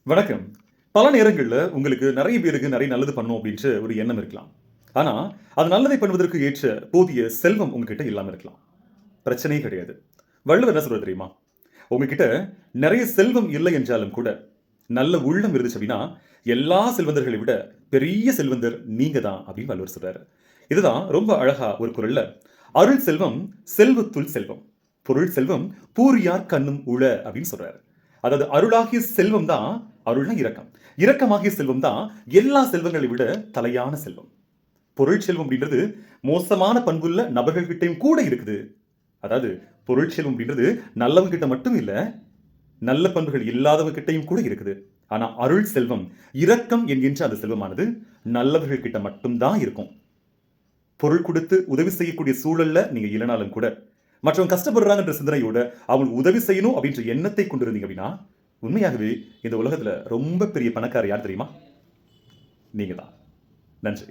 வணக்கம். பல நேரங்கள்ல உங்களுக்கு நெறைய பேருக்கு நெறைய நல்லது பண்ணணும் அப்டின்ற ஒரு எண்ணம் இருக்கலாம். ஆனா, அது நல்லதை பண்ணுவதற்கு ஏற்ற போதிய செல்வம் உங்ககிட்ட இல்லாம இருக்கலாம். பிரச்சனையே கிடையாது. வள்ளுவர் என்ன சொல்றாரு தெரியுமா? உங்ககிட்ட நெறைய செல்வம் இல்லை என்றாலும் கூட, நல்ல உள்ளம் இருந்துச்சு அப்டின்னா, எல்லா செல்வந்தர்களை விட பெரிய செல்வந்தர் நீங்க தான் அப்டின்னு வள்ளுவர் சொல்றாரு. இதுதான் ரொம்ப அழகா ஒரு குறள்ல, "அருள் செல்வம் செல்வத்துள் செல்வம். பொருள் செல்வம் பூரியார் கண்ணும் உள" அப்டின்னு சொல்றாரு. அதாவது அருளாகிய செல்வம் தான் அருள்னா இரக்கம். இரக்கமாகிய செல்வம் தான் எல்லா செல்வங்களை விட தலையான செல்வம். பொருள் செல்வம் அப்படின்றது மோசமான பண்புள்ள நபர்கள் கிட்டயும் கூட இருக்குது. அதாவது பொருள் செல்வம் அப்படின்றது நல்லவங்க கிட்ட மட்டும் இல்ல, நல்ல பண்புகள் இல்லாதவங்க கிட்டயும் கூட இருக்குது. ஆனா அருள் செல்வம், இரக்கம் என்கின்ற அந்த செல்வமானது நல்லவர்கள் கிட்ட மட்டும் தான் இருக்கும். பொருள் கொடுத்து உதவி செய்யக்கூடிய சூழல்ல நீங்க இல்லனாலும் கூட, மற்றவங்க கஷ்டப்படுறாங்கன்ற சிந்தனையோட அவங்களுக்கு உதவி செய்யணும் அப்படின்ற எண்ணத்தை கொண்டிருந்தீங்க அப்படின்னா, உண்மையாகவே இந்த உலகத்துல ரொம்ப பெரிய பணக்காரர் யார் தெரியுமா? நீங்க தான். நன்றி.